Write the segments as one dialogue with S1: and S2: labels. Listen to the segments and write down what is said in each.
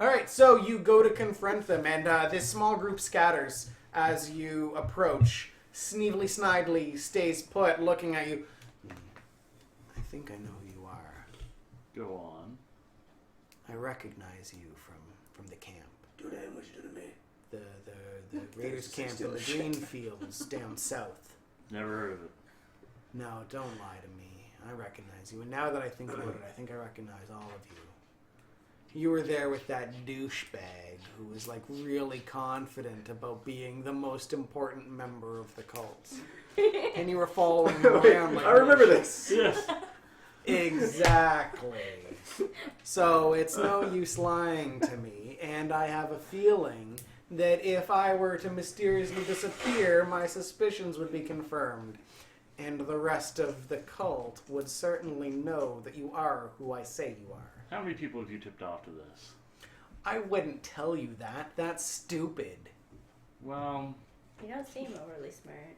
S1: Alright, so you go to confront them, and this small group scatters as you approach. Sneevely Snidely stays put, looking at you. I think I know who you are.
S2: Go on.
S1: I recognize you from the camp.
S3: Do that, what you do to me?
S1: The Raiders camp in the green fields down south.
S2: Never heard of it.
S1: No, don't lie to me. I recognize you. And now that I think about it, I think I recognize all of you. You were there with that douchebag who was like really confident about being the most important member of the cult. And you were following him around like
S3: I remember this.
S2: Yes.
S1: Exactly. So it's no use lying to me, and I have a feeling that if I were to mysteriously disappear, my suspicions would be confirmed. And the rest of the cult would certainly know that you are who I say you are.
S2: How many people have you tipped off to this?
S1: I wouldn't tell you that. That's stupid.
S2: Well...
S4: You don't seem overly smart.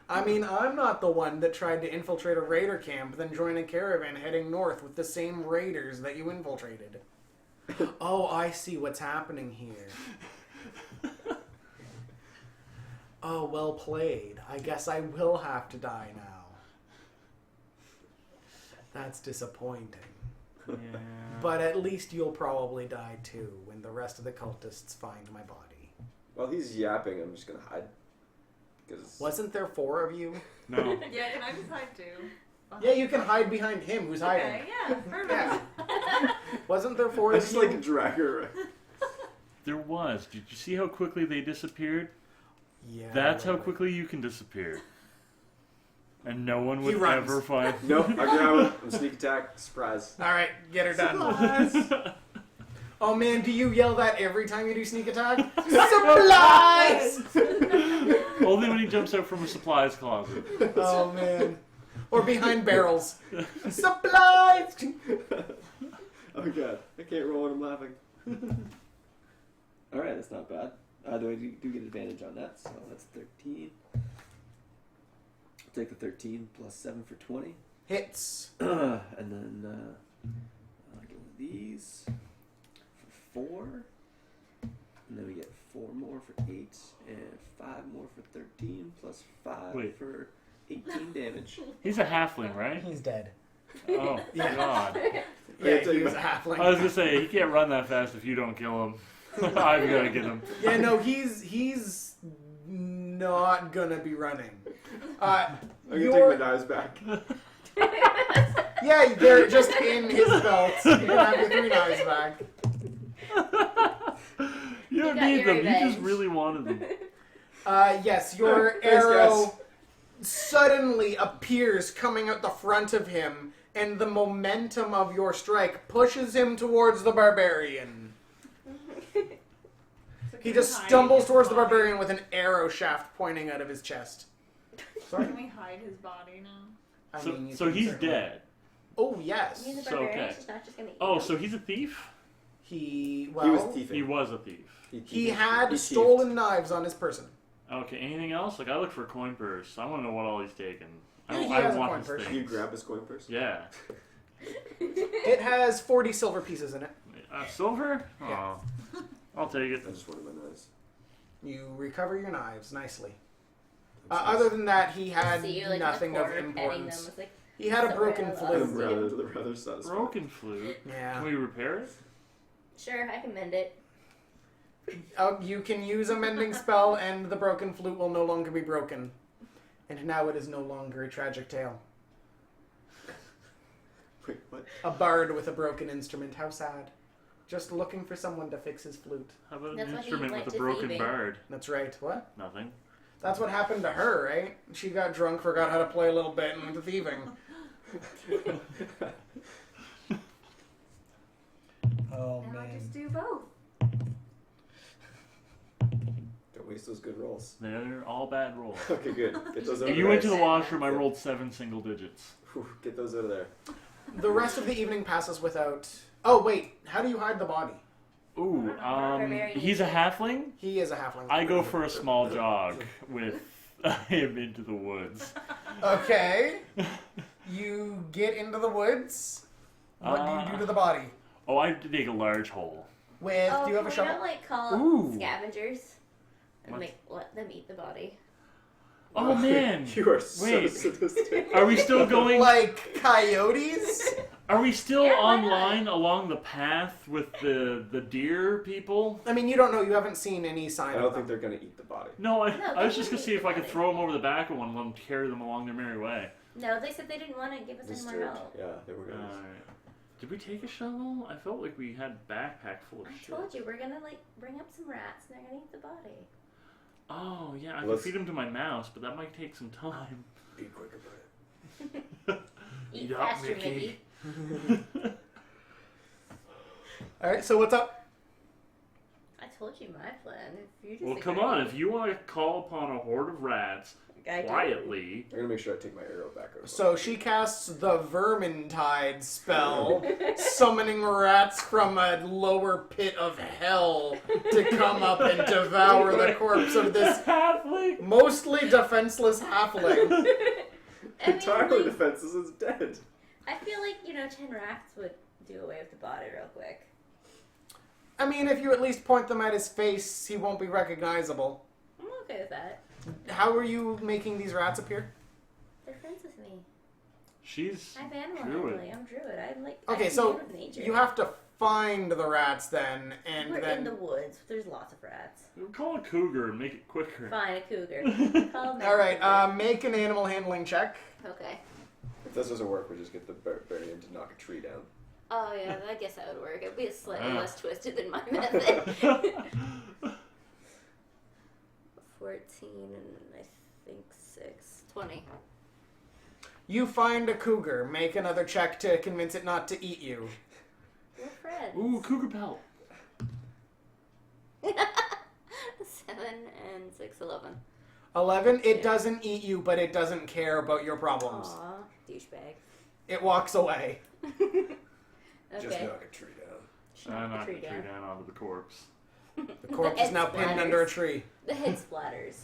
S1: I mean, I'm not the one that tried to infiltrate a raider camp, then join a caravan heading north with the same raiders that you infiltrated. Oh, I see what's happening here. Oh, well played. I guess I will have to die now. That's disappointing.
S2: Yeah.
S1: But at least you'll probably die too when the rest of the cultists find my body.
S3: While he's yapping, I'm just gonna hide.
S1: Wasn't there 4 of you?
S2: No.
S5: Yeah, can I just hide too?
S1: Yeah, you can hide behind him who's hiding.
S5: Okay, yeah, perfect.
S1: Yeah. Wasn't there 4
S3: I
S1: of
S3: just
S1: you?
S3: like drag her.
S2: There was. Did you see how quickly they disappeared?
S1: Yeah.
S2: That's how quickly you can disappear. And no one would
S1: runs.
S2: ever find...
S3: Nope, I grab him. I'm sneak attack. Surprise.
S1: Alright, get her done. Oh man, do you yell that every time you do sneak attack? Supplies!
S2: Only when he jumps out from a supplies closet.
S1: Oh man. Or behind barrels. Supplies!
S3: Oh god, I can't roll when I'm laughing. Alright, that's not bad. I do get advantage on that, so that's 13. I'll take the 13 plus 7 for 20.
S1: Hits.
S3: And then I'll get one of these for 4. And then we get 4 more for 8, and 5 more for 13, plus 5 for 18 damage.
S2: He's a halfling, right?
S1: He's dead.
S2: Oh,
S1: Yeah.
S2: God.
S1: Yeah, he was a halfling.
S2: I was going to say, he can't run that fast if you don't kill him. I've got to get him.
S1: Yeah, no, he's not gonna be running.
S3: I'm gonna take my knives back.
S1: Yeah, they're just in his belt. You can have your 3 knives back.
S2: You don't
S4: got
S2: need
S4: your
S2: them. You just
S4: revenge.
S2: really wanted them.
S1: Yes, your
S3: Thanks,
S1: arrow
S3: guys.
S1: suddenly appears coming out the front of him, and the momentum of your strike pushes him towards the barbarian.
S5: So
S1: He
S5: can
S1: just
S5: we hide
S1: stumbles
S5: his
S1: towards the
S5: body?
S1: barbarian with an arrow shaft pointing out of his chest. Sorry?
S5: Can we hide his body now?
S1: I
S2: So,
S1: mean, you
S2: so
S1: can
S2: he's
S1: certainly-
S2: dead.
S1: Oh, yes.
S4: He's a
S2: So,
S4: barbarian,
S2: okay.
S4: she's not just gonna eat
S2: Oh,
S4: him.
S2: so he's a thief?
S1: He
S3: He was
S1: well,
S3: thieving.
S2: He was a thief.
S1: he had
S3: he
S1: stolen knives on his person.
S2: Okay, anything else? Like, I look for a coin purse. I want to know what all he's taken.
S1: Yeah,
S2: I,
S1: he
S2: I
S1: has a
S2: want
S1: coin
S2: his
S1: purse.
S3: thieved. You
S2: things.
S3: grab his coin purse?
S2: Yeah.
S1: It has 40 silver pieces in it.
S2: Silver?
S1: Yeah.
S2: Oh, I'll take it.
S3: I just wanted my knives.
S1: You recover your knives nicely. Other than that, he had
S4: See you, like,
S1: nothing
S4: in the
S1: of
S4: corner petting them
S1: importance.
S4: with, like,
S1: He had a
S4: Sorry,
S1: broken
S4: I lost
S1: flute.
S4: you.
S3: The rather satisfying.
S2: Broken flute.
S1: Yeah.
S2: Can we repair it?
S4: sure, I can mend it.
S1: You can use a mending spell, and the broken flute will no longer be broken. And now it is no longer a tragic tale.
S3: Wait, what?
S1: A bard with a broken instrument. How sad. Just looking for someone to fix his flute.
S2: How about
S4: That's
S2: an
S4: why he
S2: instrument
S4: went
S2: with a
S4: to
S2: broken
S4: thieving.
S2: bard?
S1: That's right. What?
S2: Nothing.
S1: That's what happened to her, right? She got drunk, forgot how to play a little bit, and went to thieving. Oh,
S5: Now
S1: man.
S5: just do both.
S3: Don't waste those good rolls.
S2: They're all bad rolls.
S3: Okay, good. Get those out of
S2: You
S3: there.
S2: went to the washroom, I rolled 7 single digits.
S3: Whew, get those out of there.
S1: The rest of the evening passes without... Oh, wait. How do you hide the body?
S2: Ooh,
S4: Barbarian
S2: he's a
S4: eating.
S2: halfling?
S1: He is a halfling.
S2: I go for a small jog with him into the woods.
S1: Okay. You get into the woods. What do you do to the body?
S2: Oh, I have to dig a large hole.
S1: With, do you have a
S4: can we
S1: shovel?
S4: not, like, call
S2: Ooh.
S4: scavengers and
S2: What?
S4: let them eat the body?
S2: Oh man!
S3: You are so
S2: Wait.
S3: sadistic.
S2: Are we still going?
S1: Like coyotes?
S2: Are we still
S4: Yeah, why not?
S2: online along the path with the deer people?
S1: I mean, you don't know. You haven't seen any sign
S3: I
S1: of
S3: don't
S1: them.
S3: think they're gonna eat the body.
S2: No,
S4: No,
S2: I was
S4: they
S2: just gonna
S4: wouldn't
S2: see
S4: eat
S2: if
S4: the
S2: I could
S4: body.
S2: throw them over the back of one and let them carry them along their merry way.
S4: No, they said they didn't want to give us any more
S3: Disturbed.
S4: help.
S3: Yeah, they were gonna.
S2: Alright. Did we take a shovel? I felt like we had a backpack full of
S4: I
S2: shit.
S4: told you, we're gonna, like, bring up some rats and they're gonna eat the body.
S2: Oh yeah, I could
S3: Let's-
S2: feed them to my mouse, but that might take some time.
S3: Be quick about it.
S4: Eat
S2: Yup,
S4: faster,
S2: Mickey.
S4: Mickey.
S1: All right. So what's up?
S4: I told you my plan. If you
S2: Well,
S4: disagree,
S2: come on, if you want to call upon a horde of rats
S4: I do.
S2: quietly,
S3: I'm gonna make sure I take my arrow back over.
S1: So she casts the Vermintide spell, summoning rats from a lower pit of hell to come up and devour the corpse of this
S2: halfling.
S1: mostly defenseless halfling.
S4: I mean,
S3: entirely
S4: like,
S3: defenseless is dead.
S4: I feel like, 10 rats would do away with the body real quick.
S1: I mean, if you at least point them at his face, he won't be recognizable.
S4: I'm okay with that.
S1: How are you making these rats appear?
S4: They're friends with me.
S2: She's
S4: I'm animal
S2: Druid.
S4: handling. I'm Druid. I'm like,
S1: Okay,
S4: I'm
S1: so
S4: with nature.
S1: you have to find the rats then, and
S4: We're
S1: then
S4: in the woods. There's lots of rats.
S2: call a cougar and make it quicker.
S4: Fine, a cougar. Call them
S1: all right.
S4: a cougar.
S1: Make an animal handling check.
S4: Okay.
S3: If this doesn't work, we just get the barbarian to knock a tree down.
S4: Oh, yeah, I guess that would work. It'd be slightly
S2: Ah.
S4: less twisted than my method. 14 and I think 6. 20.
S1: You find a cougar. Make another check to convince it not to eat you.
S4: We're friends.
S2: Ooh, cougar pelt.
S4: 7 and 6, 11.
S1: 11. It
S4: Yeah.
S1: doesn't eat you, but it doesn't care about your problems.
S4: Aw, douchebag.
S1: It walks away.
S3: Just
S4: Okay.
S3: knock a tree down.
S2: I knocked the
S4: Tree
S2: tree
S4: down.
S2: down onto the corpse.
S1: The corpse
S4: The
S1: is now
S4: head
S1: pinned
S4: splatters.
S1: under a tree.
S4: The head splatters.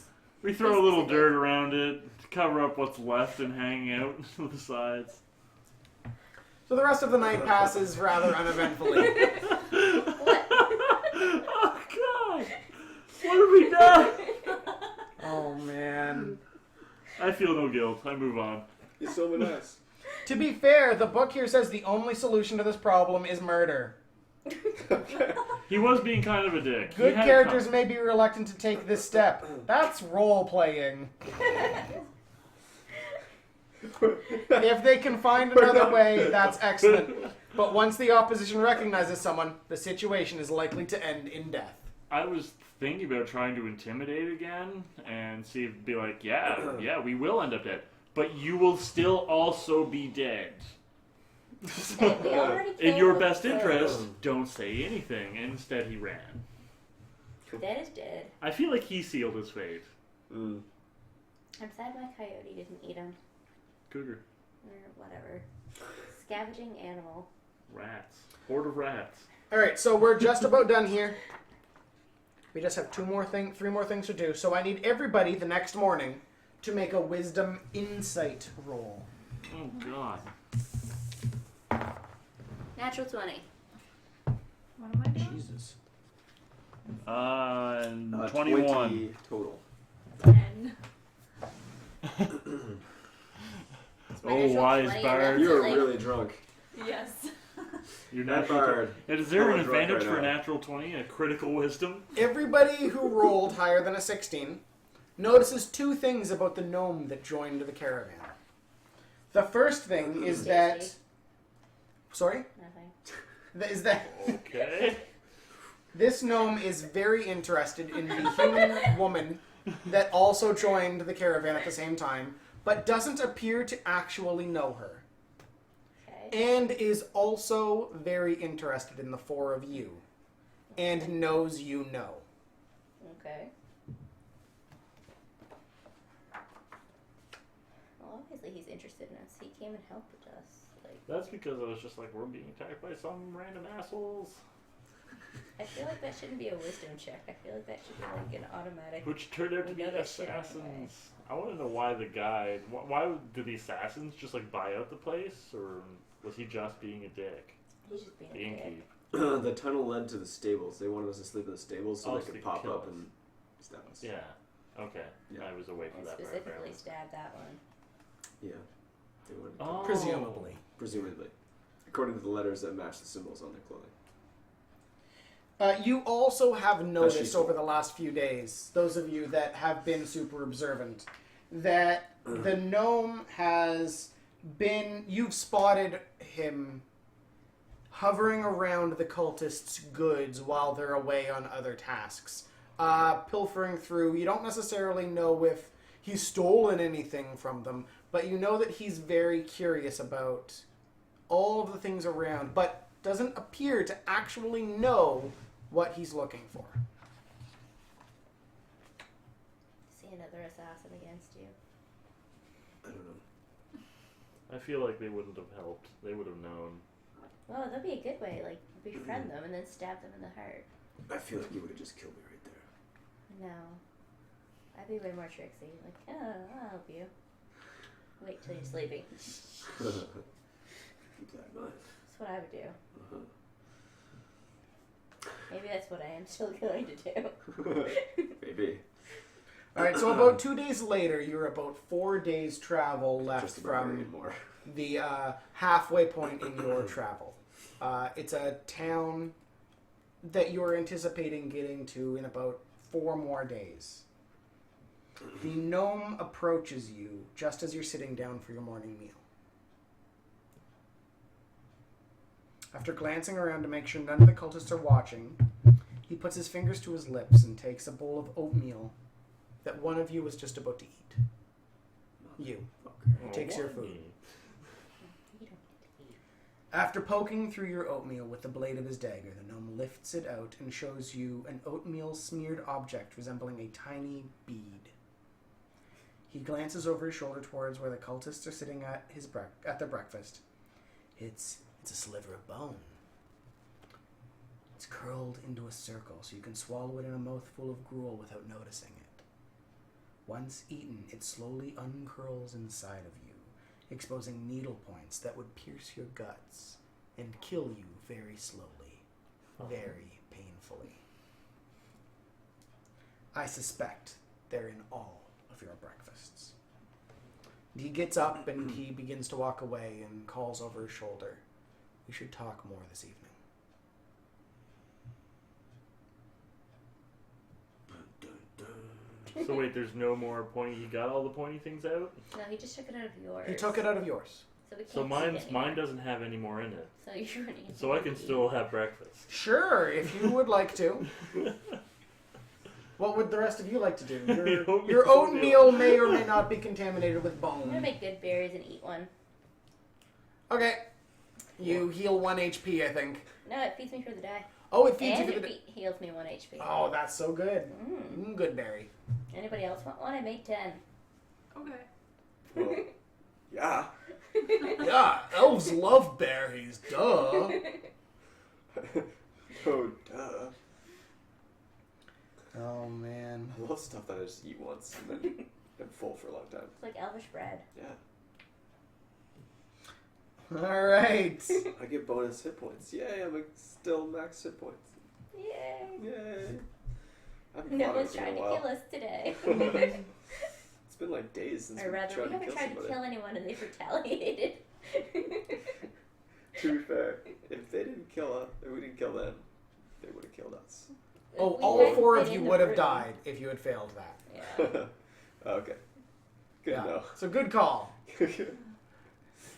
S2: We throw a little dirt around it to cover up what's left and hanging out to the sides.
S1: So the rest of the night passes rather uneventfully.
S4: What?
S2: Oh God! What have we done?
S1: Oh man.
S2: I feel no guilt. I move on.
S3: You're so nice.
S1: To be fair, the book here says the only solution to this problem is murder.
S3: Okay.
S2: He was being kind of a dick. He
S1: Good
S2: had
S1: characters
S2: come.
S1: may be reluctant to take this step. That's role playing. If they can find another way, that's excellent. But once the opposition recognizes someone, the situation is likely to end in death.
S2: I was thinking about trying to intimidate again and see if be like, yeah, we will end up dead, but you will still also be dead.
S4: Hey, we already
S2: In
S4: killed
S2: your
S4: the
S2: best
S4: crow.
S2: interest, don't say anything. Instead, he ran.
S4: Dead is dead.
S2: I feel like he sealed his fate.
S3: Mm.
S4: I'm sad my coyote didn't eat him.
S2: Cougar.
S4: Or whatever. Scavenging animal.
S2: Rats. Horde of rats.
S1: All right, so we're just about done here. We just have three more things to do. So I need everybody the next morning to make a wisdom insight roll.
S2: Oh, God.
S4: Natural 20.
S5: What am I doing?
S3: Jesus.
S2: 21.
S3: 20 total.
S5: 10.
S4: It's my
S2: Oh,
S4: natural
S2: wise
S4: 20,
S2: bard.
S4: and
S3: You
S4: that's
S3: were
S4: like-
S3: really drunk.
S5: Yes.
S2: You're
S3: That
S2: natural.
S3: bard.
S2: Is there an
S3: I'm drunk
S2: advantage
S3: right
S2: for a
S3: now.
S2: natural 20? A critical wisdom?
S1: Everybody who rolled higher than a 16 notices two things about the gnome that joined the caravan. The first thing is that... Sorry?
S4: Nothing.
S1: Is that
S2: Okay.
S1: this gnome is very interested in the human woman that also joined the caravan at the same time, but doesn't appear to actually know her.
S4: Okay.
S1: And is also very interested in the four of you. And knows you know.
S4: Okay. Well, obviously he's interested in us. He came and helped us. Like,
S2: That's because I was just like, we're being attacked by some random assholes.
S4: I feel like that shouldn't be a wisdom check. I feel like that should be like an automatic.
S2: Which turned out to be
S4: We know that shit anyway.
S2: assassins. I want to know why the guy. Why did the assassins just like buy out the place, or was he just being a dick?
S4: He's just being
S2: The
S4: a dick.
S2: innkeep.
S3: The tunnel led to the stables. They wanted us to sleep in the stables so
S2: Oh,
S3: they
S2: so
S3: could
S2: they could
S3: pop
S2: kill
S3: up
S2: us.
S3: and stab us.
S2: Yeah. Okay.
S3: Yeah.
S2: I was away from
S4: And
S2: that part.
S4: specifically
S2: apparently.
S4: stabbed that one.
S3: Yeah. They wanted to
S2: Oh.
S1: Presumably.
S3: presumably. According to the letters that match the symbols on their clothing.
S1: You also have noticed
S3: she's-
S1: over the last few days, those of you that have been super observant, that the gnome has been. You've spotted him hovering around the cultists' goods while they're away on other tasks. Pilfering through. You don't necessarily know if he's stolen anything from them, but you know that he's very curious about all of the things around, but doesn't appear to actually know what he's looking for.
S4: See another assassin against you.
S3: I don't know.
S2: I feel like they wouldn't have helped. They would have known.
S4: Well, that'd be a good way. Like befriend them and then stab them in the heart.
S3: I feel like you would have just killed me right there.
S4: No, I'd be way more tricksy. Like, oh, I'll help you. Wait till you're sleeping.
S3: Keep that in mind.
S4: That's what I would do.
S3: Uh-huh.
S4: Maybe that's what I am still going to do.
S3: Maybe.
S1: All right, so about 2 days later, you're about 4 days' travel left
S3: Just about
S1: from
S3: married more.
S1: the halfway point in your travel. It's a town that you're anticipating getting to in about 4 more days. The gnome approaches you just as you're sitting down for your morning meal. After glancing around to make sure none of the cultists are watching, he puts his fingers to his lips and takes a bowl of oatmeal that one of you was just about to eat. You. He takes your food.
S4: You don't get to eat.
S1: After poking through your oatmeal with the blade of his dagger, the gnome lifts it out and shows you an oatmeal-smeared object resembling a tiny bead. He glances over his shoulder towards where the cultists are sitting at their breakfast. It's a sliver of bone. It's curled into a circle so you can swallow it in a mouthful of gruel without noticing it. Once eaten, it slowly uncurls inside of you, exposing needle points that would pierce your guts and kill you very slowly, very painfully. I suspect they're in all of your breakfasts. He gets up and he begins to walk away and calls over his shoulder. We should talk more this evening.
S2: So wait, there's no more pointy. He got all the pointy things out.
S4: No, he just took it out of yours.
S1: He took it out of yours.
S4: So we can't
S2: So
S4: eat
S2: mine
S4: anymore.
S2: doesn't have any more in it.
S4: So you're running.
S2: So I can still have breakfast.
S1: Sure, if you would like to. What would the rest of you like to do? Your oatmeal may or may not be contaminated with
S4: I'm gonna
S1: bone.
S4: make good berries and eat one.
S1: Okay. You heal 1 HP, I think.
S4: No, it feeds me for the day.
S1: Oh, it feeds
S4: And
S1: you for
S4: it
S1: the...
S4: heals me 1 HP.
S1: Oh, that's so good.
S4: Mm.
S1: Good berry.
S4: Anybody else want one? I made 10.
S5: Okay.
S3: Well, yeah.
S1: Yeah, elves love berries, duh.
S3: Oh, duh.
S1: Oh, man.
S3: I love stuff that I just eat once and then I'm full for a long time.
S4: It's like elvish bread.
S3: Yeah.
S1: All right.
S3: I get bonus hit points. Yay, I'm still max hit points.
S4: Yay!
S3: Yay. I haven't
S4: No
S3: fought
S4: one's
S3: anything in
S4: trying
S3: a
S4: to
S3: while.
S4: kill us today.
S3: It's been like days since
S4: Or rather, we haven't tried to kill anyone and they've retaliated.
S3: To be fair, if they didn't kill us, if we didn't kill them, they would have killed us.
S1: Oh,
S4: We
S1: all
S4: hadn't
S1: 4
S4: been
S1: of you
S4: in the
S1: would have
S4: room.
S1: died if you had failed that.
S4: Yeah.
S3: Okay. Good to know.
S1: So good call.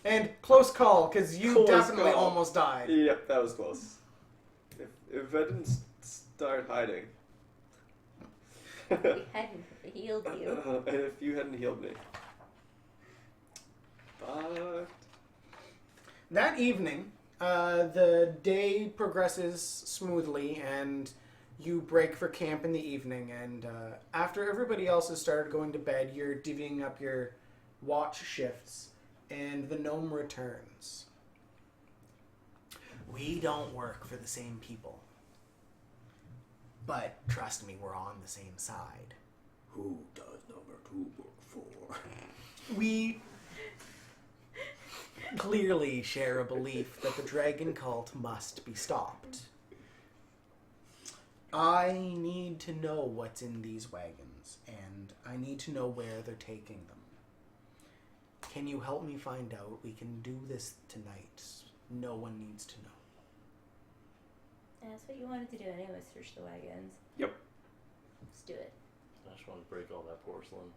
S1: And close call, because you
S3: Close
S1: definitely
S3: call.
S1: almost died.
S3: Yep, that was close. If I didn't start hiding,
S4: We hadn't healed you.
S3: and if you hadn't healed me, but
S1: That evening, the day progresses smoothly, and you break for camp in the evening. And after everybody else has started going to bed, you're divvying up your watch shifts, and the gnome returns. We don't work for the same people. But trust me, we're on the same side.
S3: Who does number 2 book 4?
S1: We clearly share a belief that the dragon cult must be stopped. I need to know what's in these wagons, and I need to know where they're taking them. Can you help me find out? We can do this tonight. No one needs to know.
S4: That's what you wanted to do anyway, search the wagons.
S3: Yep.
S4: Let's do it.
S2: I just want to break all that porcelain.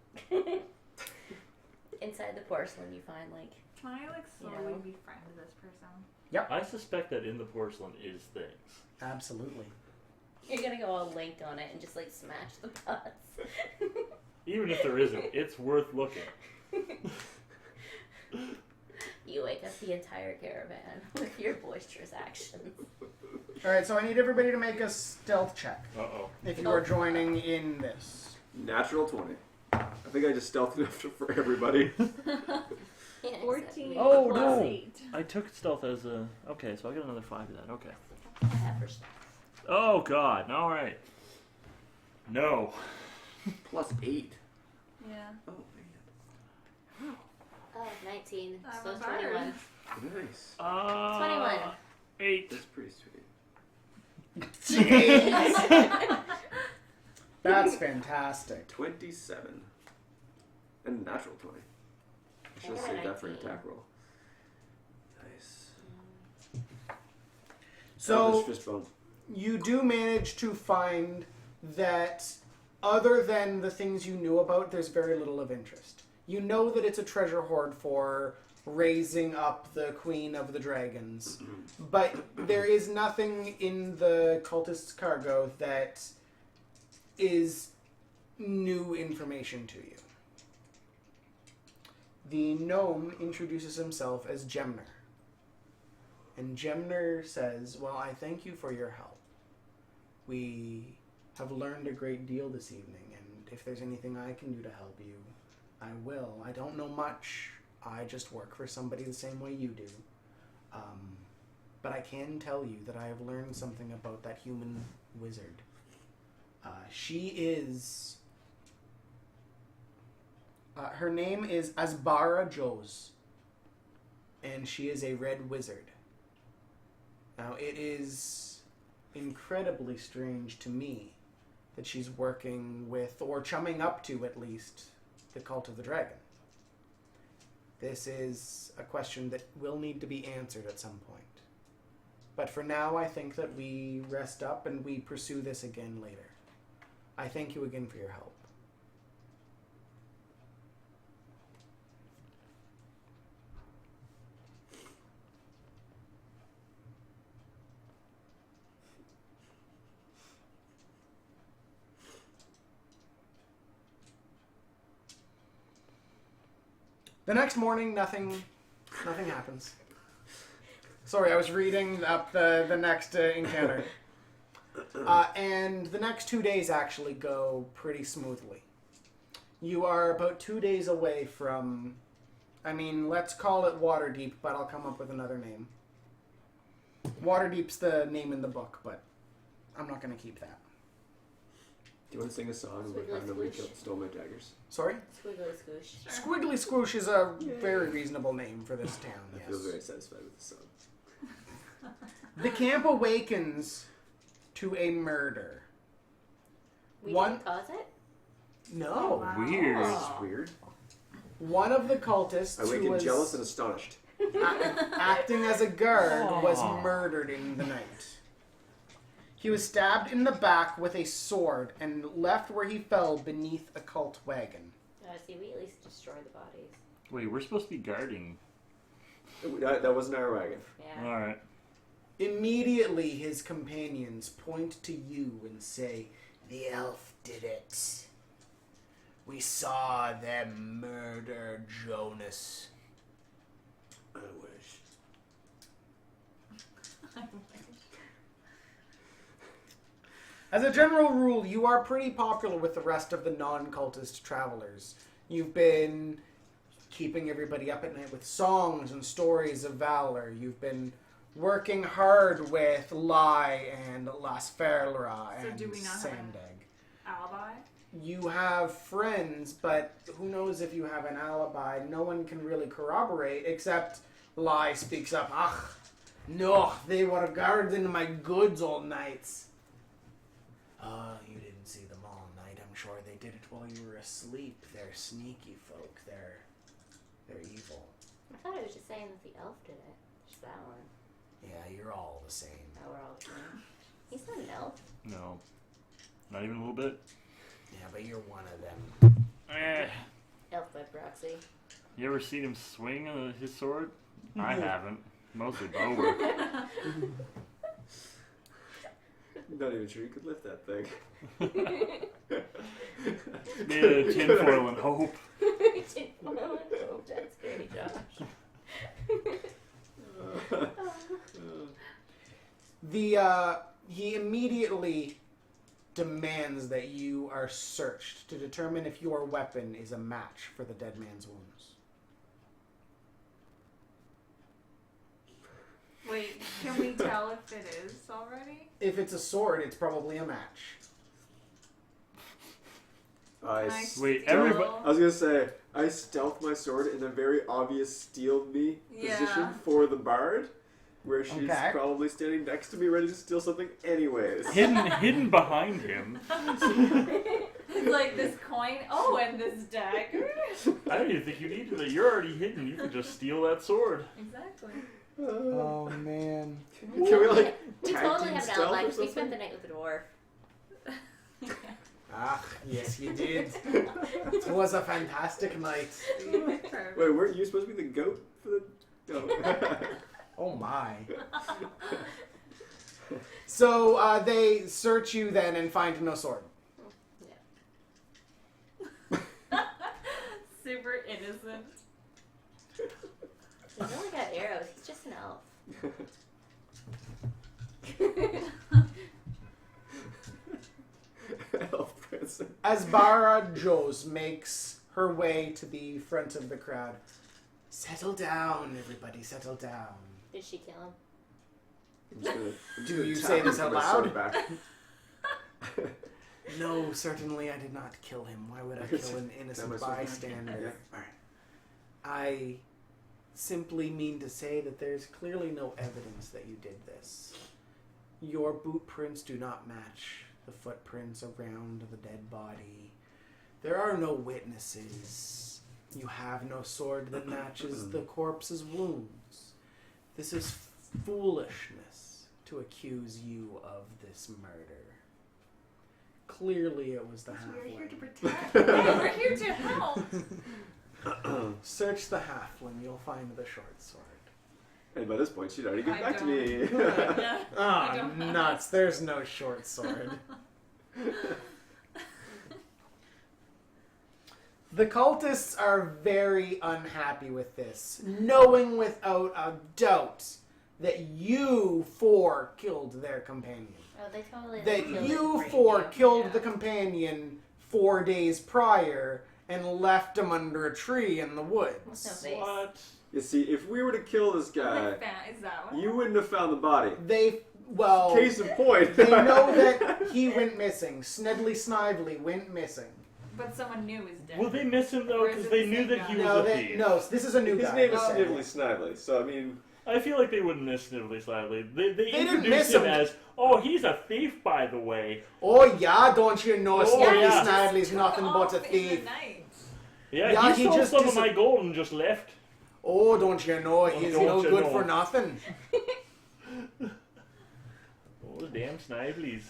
S4: Inside the porcelain, you find, like...
S5: Can I, like, slowly befriend this person?
S2: I suspect that in the porcelain is things.
S1: Absolutely.
S4: You're gonna go all linked on it and just, like, smash the pots.
S2: Even if there isn't, it's worth looking.
S4: You wake up the entire caravan with your boisterous actions.
S1: Alright, so I need everybody to make a stealth check.
S2: Uh-oh.
S1: If you are joining in this.
S3: Natural 20. I think I just stealthed enough for everybody.
S4: Yeah,
S5: 14
S2: Oh,
S5: plus
S2: no.
S5: 8.
S2: I took stealth as a... Okay, so I got another 5 of that. Okay.
S4: Average.
S2: Oh, God. All right. No.
S3: Plus 8.
S5: Yeah.
S3: Oh, man.
S4: Oh, 19.
S5: I'm
S4: So
S5: a
S4: 21.
S5: bard.
S3: Nice.
S4: 21.
S2: 8.
S3: That's pretty sweet.
S1: That's fantastic.
S3: 27. And natural 20. I should have
S4: I got
S3: saved that for an
S4: 19.
S3: attack roll. Nice.
S1: So,
S3: Elvish fist bump.
S1: you do manage to find that other than the things you knew about, there's very little of interest. You know that it's a treasure hoard for raising up the Queen of the Dragons, but there is nothing in the cultist's cargo that is new information to you. The gnome introduces himself as Gemner. And Gemner says, well, I thank you for your help. We have learned a great deal this evening, and if there's anything I can do to help you, I will. I don't know much. I just work for somebody the same way you do. But I can tell you that I have learned something about that human wizard. She is... her name is Asbara Jose, and she is a red wizard. Now, it is incredibly strange to me that she's working with, or chumming up to at least, the Cult of the Dragon. This is a question that will need to be answered at some point. But for now, I think that we rest up and we pursue this again later. I thank you again for your help. The next morning, nothing happens. Sorry, I was reading up the next encounter. And the next 2 days actually go pretty smoothly. You are about 2 days away from, let's call it Waterdeep, but I'll come up with another name. Waterdeep's the name in the book, but I'm not going to keep that.
S3: Do you want to sing a song about how nobody stole my daggers?
S1: Sorry?
S4: Squiggly squish.
S1: Squiggly Squoosh is a very reasonable name for this town,
S3: I
S1: yes.
S3: feel very satisfied with the song.
S1: The camp awakens to a murder.
S4: We
S1: One-
S4: didn't cause it?
S1: No.
S5: Wow.
S2: Weird.
S3: This is weird.
S1: One of the cultists
S3: I
S1: who
S3: wakened
S1: was
S3: jealous and astonished.
S1: acting as a guard was
S2: Aw.
S1: murdered in the night. He was stabbed in the back with a sword and left where he fell beneath a cult wagon.
S4: See, we at least destroy the bodies.
S2: Wait, we're supposed to be guarding.
S3: That wasn't our wagon.
S4: Yeah.
S2: All right.
S1: Immediately, his companions point to you and say, "The elf did it. We saw them murder Jonas."
S3: I wish.
S1: As a general rule, you are pretty popular with the rest of the non-cultist travelers. You've been keeping everybody up at night with songs and stories of valor. You've been working hard with Lai and Las Ferra
S5: So
S1: and
S5: do we not have
S1: Sandag.
S5: Alibi?
S1: You have friends, but who knows if you have an alibi? No one can really corroborate, except Lai speaks up. Ach, no, they were guarding my goods all nights. You didn't see them all night. I'm sure they did it while you were asleep. They're sneaky folk. They're evil.
S4: I thought I was just saying that the elf did it. Just that one.
S1: Yeah, you're all the same.
S4: Oh, we're all the same. He's not an elf.
S2: No. Not even a little bit?
S1: Yeah, but you're one of them.
S4: Elf by proxy.
S2: You ever seen him swing his sword? I haven't. Mostly bow work.
S3: Not even sure you could lift that thing.
S2: Made out of tinfoil and hope.
S4: Oh, that's great, Josh.
S1: He immediately demands that you are searched to determine if your weapon is a match for the dead man's wounds.
S5: Wait, can we tell if it is already?
S1: If it's a sword, it's probably a match.
S2: Wait, everybody.
S3: I was gonna say, I stealth my sword in a very obvious steal me position for the bard, where she's probably standing next to me ready to steal something anyways.
S2: Hidden behind him.
S5: It's like this coin, and this dagger.
S2: I don't even think you need to. You're already hidden. You can just steal that sword.
S5: Exactly.
S1: Oh, man.
S3: Can we, like,
S4: We
S3: tag
S4: totally
S3: team
S4: have an
S3: stealth
S4: alibi
S3: or
S4: because we
S3: something?
S4: spent the night with the dwarf.
S1: Ah, yes, you did. It was a fantastic night.
S3: Wait, weren't you supposed to be the goat for the... Oh.
S1: Oh, my. So, they search you then and find no sword.
S5: Super innocent.
S4: He's only got arrows. He's just an elf.
S3: Elf person.
S1: As Bara Jos makes her way to the front of the crowd, settle down, everybody, settle down.
S4: Did she kill him?
S1: Do you say this out loud? No, certainly I did not kill him. Why would I kill an innocent bystander?
S3: Yeah. All right.
S1: I simply mean to say that there's clearly no evidence that you did this. Your boot prints do not match the footprints around the dead body. There are no witnesses. You have no sword that matches the corpse's wounds. This is foolishness to accuse you of this murder. Clearly it was the
S5: We're here to
S1: halfling.
S5: protect. We're here to help.
S1: Search the halfling, you'll find the short sword.
S3: And by this point, she'd already given
S5: I
S3: back to
S5: don't.
S3: me.
S5: Yeah. I
S1: Ah,
S5: don't have
S1: nuts. There's no short sword. The cultists are very unhappy with this, knowing without a doubt that you four killed their companion.
S4: Oh, they totally
S1: That
S4: killed
S1: you
S4: it.
S1: four killed
S5: Yeah.
S1: the companion 4 days prior and left him under a tree in the woods.
S4: With no face.
S2: What?
S3: You see, if we were to kill this guy,
S5: Is that what?
S3: you wouldn't have found the body.
S1: Well,
S3: Case in point.
S1: they know that he went missing. Snedley Snively went missing.
S5: But someone new is dead.
S2: Will they miss him though?
S5: Or is
S2: Because
S5: it
S2: they
S5: the
S2: knew
S5: same
S2: that
S5: guy?
S2: he was
S1: No,
S2: a thief.
S1: this is a new
S3: His
S1: guy.
S3: name is
S1: Okay.
S3: Snively Snively, so I mean...
S2: I feel like they wouldn't miss Snively Slightly. They
S1: didn't miss
S2: introduced him
S1: him.
S2: as, oh, he's a thief, by the way.
S1: Oh yeah, don't you know
S2: Oh,
S1: Snidely
S2: yeah.
S1: Snively's nothing but a
S5: In the
S1: thief.
S5: night.
S2: Yeah,
S1: Yeah,
S2: he
S1: he
S2: stole
S1: just
S2: some of my gold and just left.
S1: Oh, don't you know he's
S2: don't
S1: no
S2: you
S1: good
S2: know.
S1: for nothing.
S2: Oh, the damn Snivelies.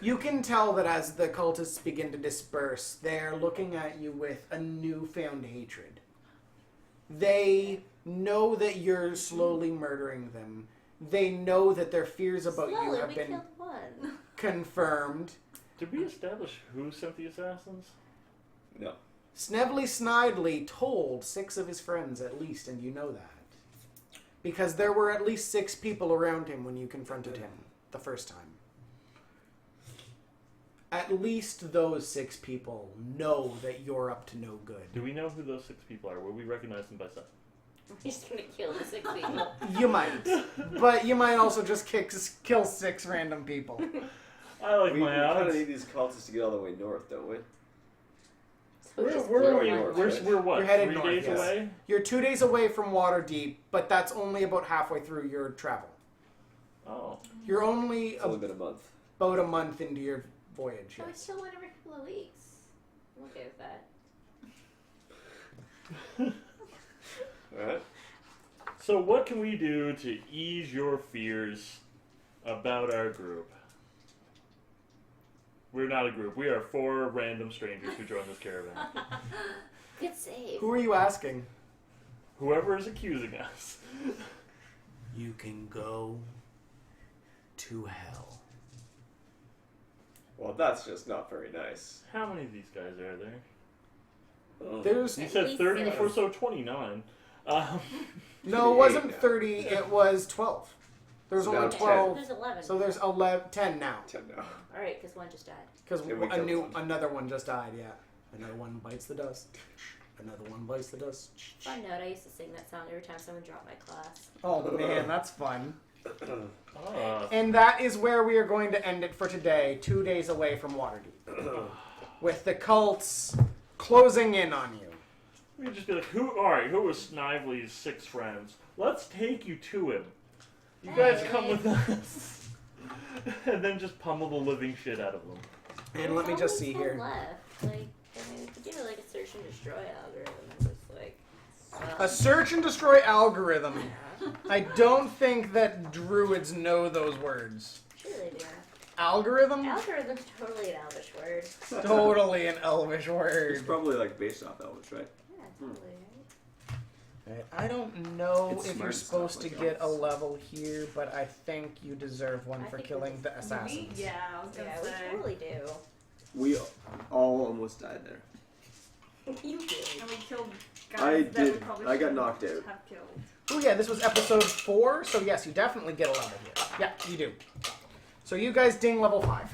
S1: You can tell that as the cultists begin to disperse, they're looking at you with a newfound hatred. They know that you're slowly murdering them. They know that their fears about you
S4: Slowly,
S1: have
S4: we
S1: been
S4: killed one.
S1: confirmed.
S2: Did we establish who sent the assassins?
S3: No.
S1: Snevely Snidely told 6 of his friends at least, and you know that. Because there were at least 6 people around him when you confronted him the first time. At least those 6 people know that you're up to no good.
S2: Do we know who those 6 people are? Will we recognize them by sight?
S4: We're just gonna kill the 6 people.
S1: You might, but you might also just kill 6 random people.
S2: I like
S3: We
S2: my
S3: kind
S2: odds.
S3: of need these cultists to get all the way north, don't we?
S4: So we just
S2: Where
S4: kill
S2: are we?
S4: one.
S2: We're what?
S1: You're headed
S2: 3
S1: north,
S2: days
S1: yes.
S2: away?
S1: You're 2 days away from Waterdeep, but that's only about halfway through your travel.
S2: Oh.
S1: You're only
S3: It's only been a month.
S1: about a month into your voyage.
S4: Oh, we
S1: Yes.
S4: still went every couple of weeks. I'm okay with that.
S3: Alright.
S2: So what can we do to ease your fears about our group? We're not a group. We are 4 random strangers who joined this caravan.
S4: Good save.
S1: Who are you asking?
S2: Whoever is accusing us.
S1: You can go to hell.
S3: Well, that's just not very nice.
S2: How many of these guys are there?
S1: There's
S2: You
S4: At
S2: said
S4: least
S2: 30
S4: 6.
S2: before, so 29.
S1: no, it wasn't
S3: now.
S1: 30. It was 12. There's
S3: So
S1: only
S3: now
S1: 12.
S4: There's 11.
S1: So there's 10 now.
S3: 10 now.
S4: Alright, because one just died.
S1: Because
S3: And we killed one.
S1: another one just died. Yeah, another one bites the dust. Another one bites the dust.
S4: Fun note, I used to sing that song every time someone dropped my class.
S1: Oh man, that's fun.
S2: Ah.
S1: And that is where we are going to end it for today. 2 days away from Waterdeep, with the cults closing in on you.
S2: We could just be like, alright, who was Snively's 6 friends? Let's take you to him. You guys
S4: Hey.
S2: come with us. And then just pummel the living shit out of them.
S1: And let me
S4: There's
S1: just
S4: only
S1: see
S4: 10
S1: here.
S4: Left. Like, I mean, we could do like a search and destroy algorithm and just like.
S1: A search and destroy algorithm. I don't think that druids know those words.
S4: Sure they do.
S1: Algorithm?
S4: Algorithm's totally an Elvish word.
S1: Totally an elvish
S3: It's
S1: word.
S3: probably like based off Elvish, right?
S4: Yeah, totally. Right?
S1: I don't know
S3: It's
S1: if
S3: smart
S1: you're
S3: stuff
S1: supposed to
S3: like
S1: get a
S3: elves.
S1: level here, but I think you deserve one
S4: I
S1: for
S4: think
S1: killing
S4: we
S1: the assassins.
S5: Yeah, I was gonna
S4: Yeah,
S5: say.
S4: we totally do.
S3: We all almost died there.
S4: You do.
S5: And we killed guys
S3: I
S5: that we
S3: did.
S5: probably
S3: I got
S5: shouldn't
S3: knocked out.
S5: have killed.
S1: Oh yeah, this was episode 4, so yes, you definitely get a level here. Yeah, you do. So you guys ding level 5.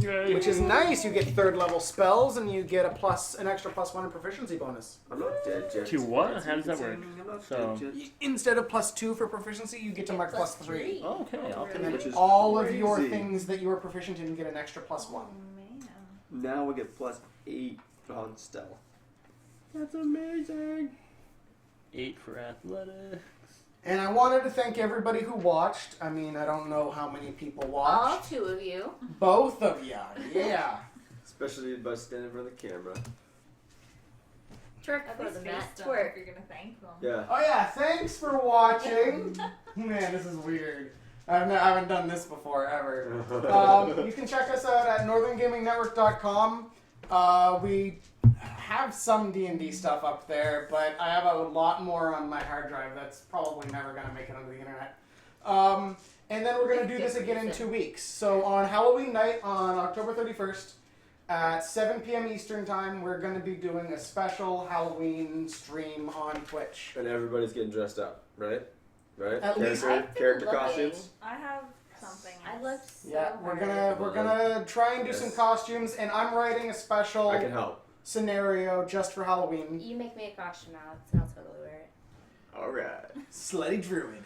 S2: Yay.
S1: Which is nice. You get 3rd level spells, and you get an extra +1 in proficiency bonus.
S3: I'm not dead yet.
S2: To what?
S3: That's
S2: How does that
S3: insane.
S2: work?
S3: I'm not
S2: So-
S3: dead yet.
S1: Instead of +2 for proficiency, you get to mark +3.
S2: Oh, okay, I'll take
S1: And then
S3: Which is
S1: all of your
S3: crazy.
S1: things that you are proficient in get an extra +1.
S5: Man.
S3: Now we get +8 on stealth. That's amazing.
S2: 8 for athletics.
S1: And I wanted to thank everybody who watched. I mean, I don't know how many people
S4: All
S1: watched.
S4: 2 of you.
S1: Both of ya, yeah.
S3: Especially by standing in front of the camera.
S4: Twerk
S5: At
S4: for
S5: least
S4: the
S5: face
S4: mat.
S5: them
S4: Twerk.
S5: if you're gonna thank them.
S3: Yeah.
S1: Oh yeah, thanks for watching. Man, this is weird. I haven't done this before, ever. You can check us out at northerngamingnetwork.com. We have some D&D stuff up there, but I have a lot more on my hard drive that's probably never going to make it onto the internet. And then we're going to do this again in 2 weeks. So on Halloween night, on October 31st, at 7 p.m. Eastern Time, we're going to be doing a special Halloween stream on Twitch.
S3: And everybody's getting dressed up, right? Right?
S1: At least-
S4: I've been
S3: character
S4: looking.
S3: costumes.
S5: I have something.
S4: I looked so
S1: Yeah, we're
S4: hard.
S1: gonna try and do some
S3: Yes.
S1: costumes, and I'm writing a special
S3: I can help.
S1: scenario just for Halloween.
S4: You make me a costume now, and I'll totally wear it.
S3: Alright.
S1: Slutty Druid.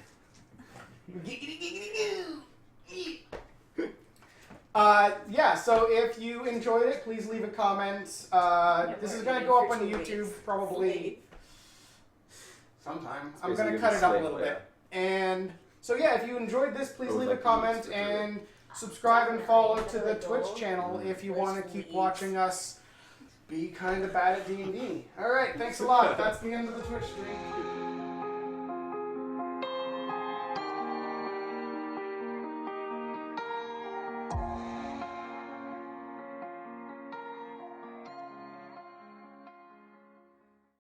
S1: Yeah, so if you enjoyed it, please leave a comment. This is gonna go up on YouTube probably sometime. I'm gonna cut it up a little bit. And so yeah, if you enjoyed this, please leave a comment and subscribe and follow to the Twitch channel if you want to keep watching us be kind of bad at D&D. Alright, thanks a lot. That's the end of the Twitch stream.